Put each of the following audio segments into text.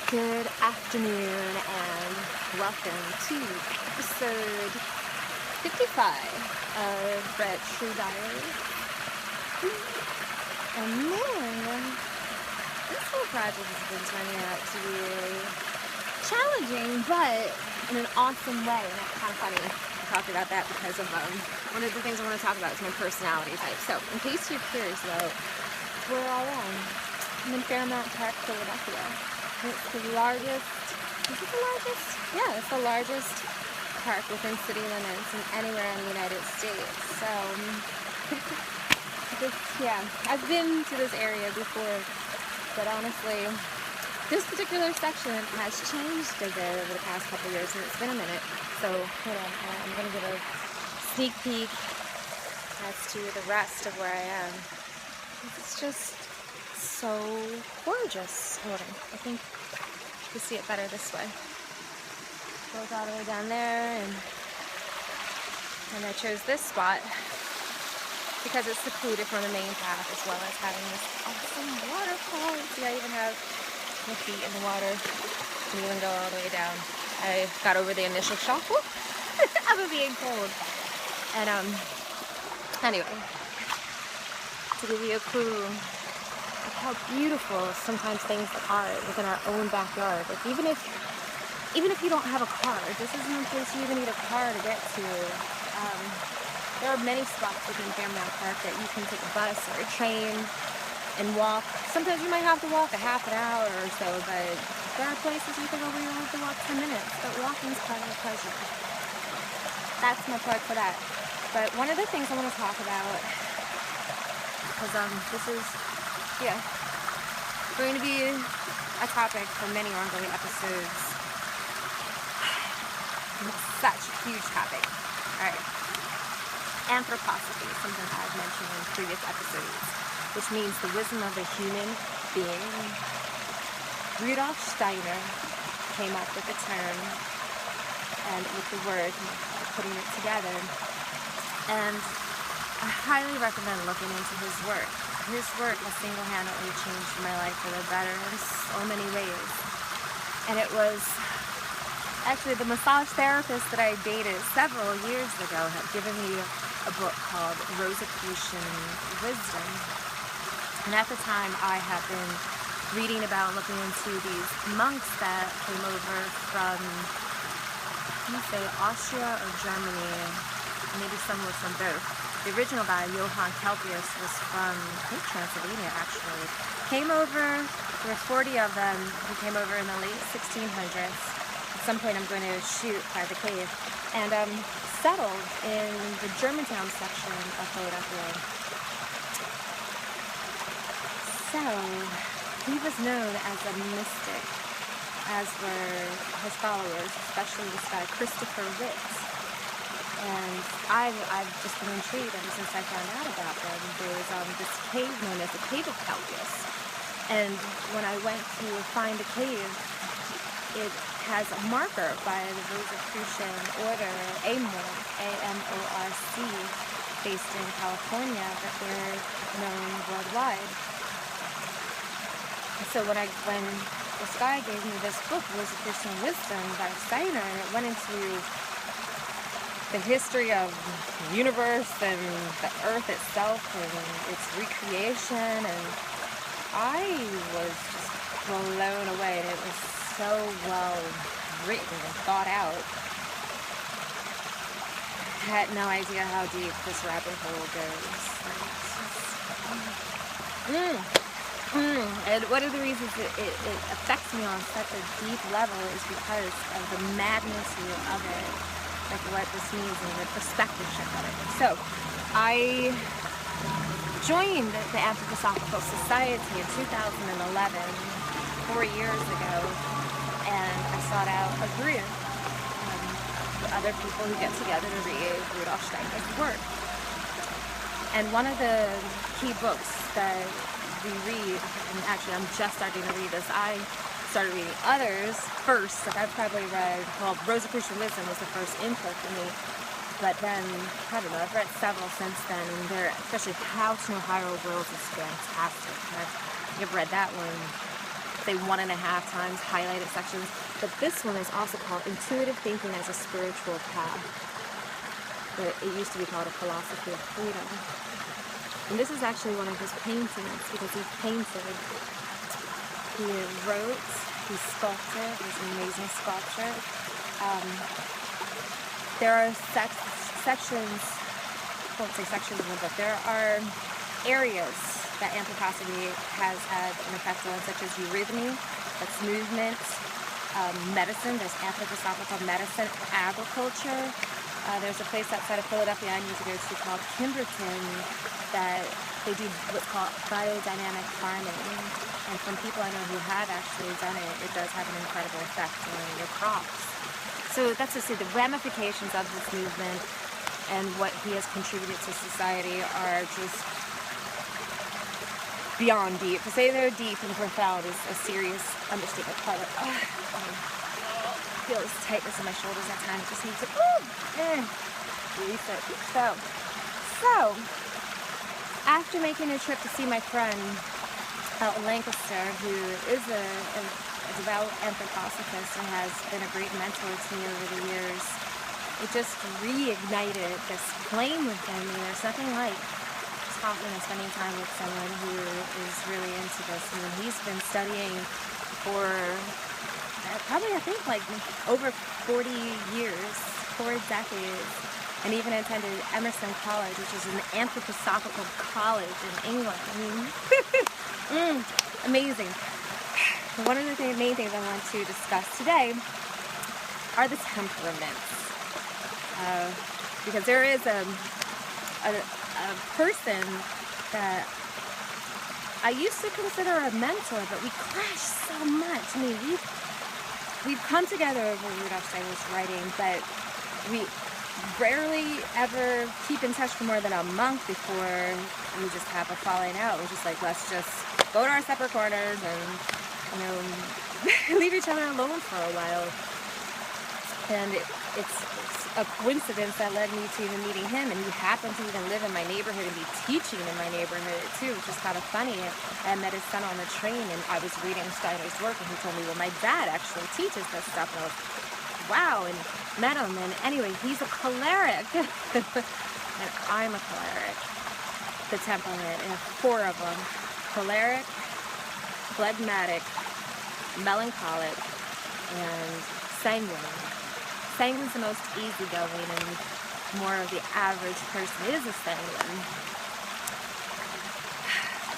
Good afternoon and welcome to episode 55 of Red True Diaries. And man, this whole project has been turning out to be challenging, but in an awesome way. And it's kind of funny to talk about that because of one of the things I want to talk about is my personality type. So, in case you're curious about where I am, I'm in Fairmount Park, Philadelphia. It's the largest, is it the largest? Yeah, it's the largest park within city limits and anywhere in the United States. So, I've been to this area before, but honestly, this particular section has changed a bit over the past couple years, and it's been a minute. So, hold on, I'm going to give a sneak peek as to the rest of where I am. It's just so gorgeous. Hold on, I think you can see it better this way. Goes all the way down there, and I chose this spot because it's secluded from the main path, as well as having this awesome waterfall. See, I even have my feet in the water. You can even go all the way down. I got over the initial shock of it being cold. And anyway, to give you a clue how beautiful sometimes things are within our own backyard. Like even if you don't have a car, this isn't a place you even need a car to get to. There are many spots within Fairmount Park that you can take a bus or a train and walk. Sometimes you might have to walk a half an hour or so, but there are places you can go where you only have to walk 10 minutes. But walking is part of the pleasure. That's my part for that. But one of the things I want to talk about, because this is going to be a topic for many ongoing episodes. It's such a huge topic. Alright. Anthroposophy is something I've mentioned in previous episodes, which means the wisdom of a human being. Rudolf Steiner came up with the term and with the word, putting it together. And I highly recommend looking into his work. His work has single-handedly changed my life for the better in so many ways. And it was actually the massage therapist that I dated several years ago had given me a book called Rosicrucian Wisdom. And at the time I had been reading about looking into these monks that came over from, Austria or Germany. Maybe some were from both. The original guy, Johann Kelpius, was from, I think, Transylvania, actually. Came over, there were 40 of them, who came over in the late 1600s. At some point I'm going to shoot by the cave. And settled in the Germantown section of Philadelphia. So, he was known as a mystic, as were his followers, especially this guy, Christopher Witz. And I've just been intrigued ever since I found out about them. There was this cave known as the Cave of Kelpius. And when I went to find the cave, it has a marker by the Rosicrucian Order, AMORC, A-M-O-R-C, based in California, that they're known worldwide. So when this guy gave me this book, Rosicrucian Wisdom by Steiner, and it went into the history of the universe and the earth itself and its recreation, and I was just blown away. And it was so well written and thought out. I had no idea how deep this rabbit hole goes. And one of the reasons it affects me on such a deep level is because of the magnitude of it, like what this means and the perspective shift of it. So, I joined the Anthroposophical Society in 2011, 4 years ago, and I sought out a group of other people who get together to read Rudolf Steiner's work. And one of the key books that we read, and actually I'm just starting to read this, I started reading others first. Like I've probably read, Rosicrucian Wisdom was the first input for me, but then, I don't know, I've read several since then, and they're, especially How to Know Higher Worlds is fantastic. I've read that one say 1.5 times highlighted sections. But this one is also called Intuitive Thinking as a Spiritual Path. But it used to be called A Philosophy of Freedom. And this is actually one of his paintings because he painted, he wrote, he sculpted. He's an amazing sculptor. There are sections, I won't say sections in the book, there are areas that anthroposophy has had an effect on, such as eurythmy, that's movement, medicine, there's anthroposophical medicine, agriculture. There's a place outside of Philadelphia I need to go to called Kimberton that they do what's called biodynamic farming. And from people I know who have actually done it, it does have an incredible effect on your crops. So that's to say the ramifications of this movement and what he has contributed to society are just beyond deep. To say they're deep and profound is a serious understatement. I feel this tightness in my shoulders at times. Just need to reset. So after making a trip to see my friend out in Lancaster, who is a devout anthroposophist and has been a great mentor to me over the years, it just reignited this flame within me. There's nothing like spending time with someone who is really into this. I mean, he's been studying for probably, I think, like over 40 years, 4 decades, and even attended Emerson College, which is an anthroposophical college in England. I mean, amazing. One of the main things I want to discuss today are the temperaments. Because there is a person that I used to consider a mentor, but we clash so much. I mean, we've come together over Rudolf Steiner's writing, but we rarely ever keep in touch for more than a month before we just have a falling out. We're just like, let's just go to our separate corners and, you know, leave each other alone for a while. And it's a coincidence that led me to even meeting him, and he happened to even live in my neighborhood and be teaching in my neighborhood too, which is kind of funny. I met his son on the train, and I was reading Steiner's work, and he told me, well, my dad actually teaches this stuff, and I was, wow, and met him, and anyway, he's a choleric, and I'm a choleric. The temperament, and 4 of them: choleric, phlegmatic, melancholic, and sanguine. Sanguine's the most easygoing, and more of the average person is a sanguine.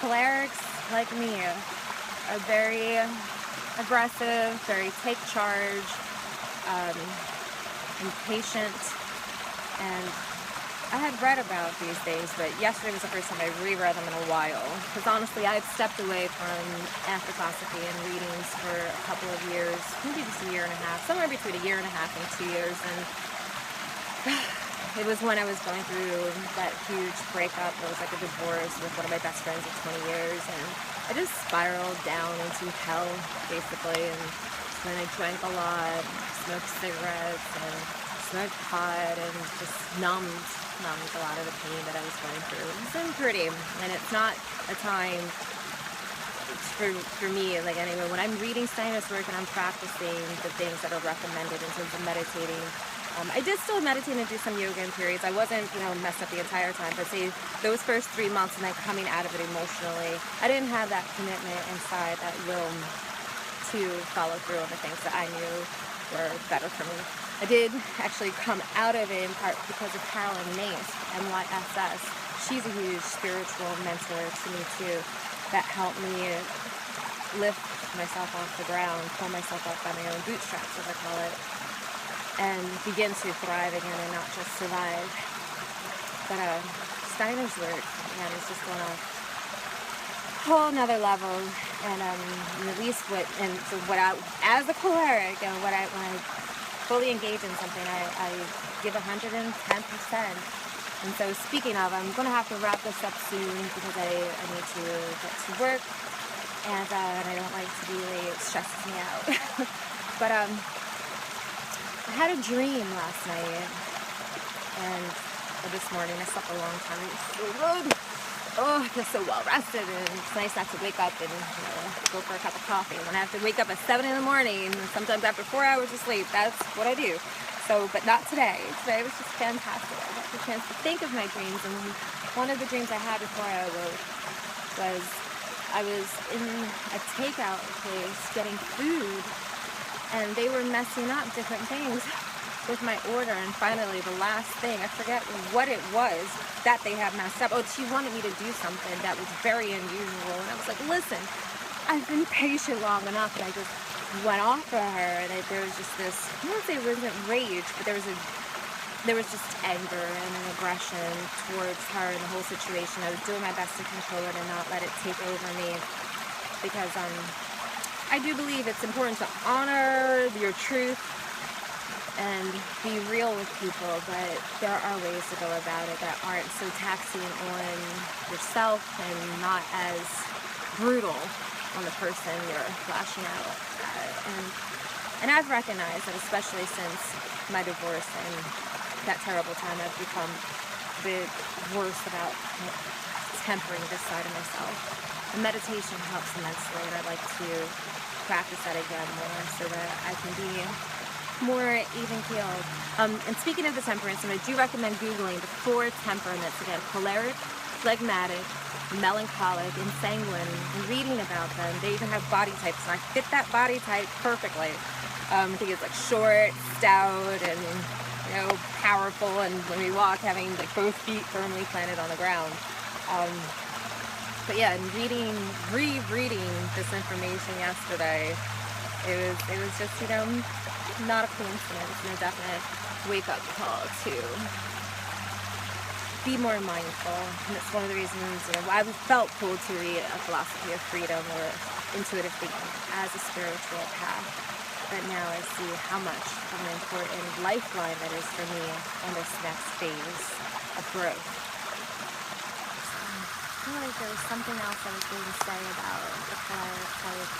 Cholerics, like me, are very aggressive, very take charge, impatient, and I had read about these things, but yesterday was the first time I reread them in a while. Because honestly, I've stepped away from anthroposophy and readings for a couple of years, maybe just a year and a half, somewhere between a year and a half and 2 years. And it was when I was going through that huge breakup. It was like a divorce with one of my best friends of 20 years, and I just spiraled down into hell, basically. And then I drank a lot, smoked cigarettes, and smoked pot, and just numbed a lot of the pain that I was going through. It's been pretty, and it's not a time for me, like anyway, when I'm reading Steiner's work and I'm practicing the things that are recommended in terms of meditating. I did still meditate and do some yoga in periods. I wasn't, messed up the entire time, but say those first 3 months and then coming out of it emotionally, I didn't have that commitment inside, that will to follow through on the things that I knew were better for me. I did actually come out of it in part because of Carolyn Mace, NYSS. She's a huge spiritual mentor to me too, that helped me lift myself off the ground, pull myself up by my own bootstraps, as I call it, and begin to thrive again and not just survive. But Steiner's work, man, is just on a whole nother level, and at least as a choleric, and when I fully engage in something, I give 110%. And so speaking of, I'm going to have to wrap this up soon because I need to get to work, and I don't like to be late. It stresses me out. But I had a dream last night, and this morning I slept a long time. It was so good. oh, I feel so well rested, and it's nice not to wake up and go for a cup of coffee. When I have to wake up at 7 in the morning, sometimes after 4 hours of sleep, that's what I do. So, but not today. Today was just fantastic. I got the chance to think of my dreams, and one of the dreams I had before I awoke was I was in a takeout place getting food, and they were messing up different things with my order, and finally the last thing, I forget what it was that they had messed up. Oh, she wanted me to do something that was very unusual, and I was like, listen, I've been patient long enough, and I just went off of her, and there was just this, I won't say it wasn't rage, but there was just anger and an aggression towards her and the whole situation. I was doing my best to control it and not let it take over me, because I do believe it's important to honor your truth and be real with people, but there are ways to go about it that aren't so taxing on yourself and not as brutal on the person you're lashing out at. And I've recognized that, especially since my divorce and that terrible time, I've become a bit worse about tempering this side of myself. And meditation helps immensely, and I'd like to practice that again more so that I can be more even-keeled. And speaking of the temperaments, and I do recommend Googling the 4 temperaments again: choleric, phlegmatic, melancholic, and sanguine, and reading about them. They even have body types, and I fit that body type perfectly. I think it's like short, stout, and powerful, and when we walk, having like both feet firmly planted on the ground. But yeah, and rereading this information yesterday, it was just not a coincidence, and a definite wake-up call to be more mindful. And it's one of the reasons I felt pulled to read A Philosophy of Freedom or Intuitive Thinking as a spiritual path. But now I see how much of an important lifeline that is for me on this next phase of growth. So, I feel like there was something else I was going to say about the choleric type.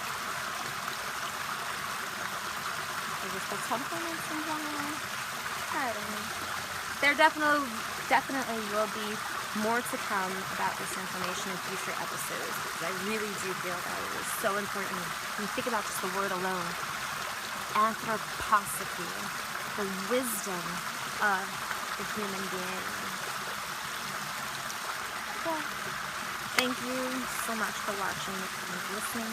Is it the temperaments in general? I don't know. There definitely will be more to come about this information in future episodes, because I really do feel that it is so important. When you think about just the word alone, Anthroposophy, the wisdom of the human being. Well, thank you so much for watching and listening.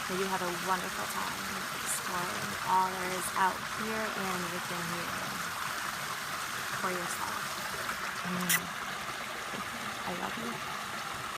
May you have a wonderful time exploring all there is out here and within you for yourself. I love you.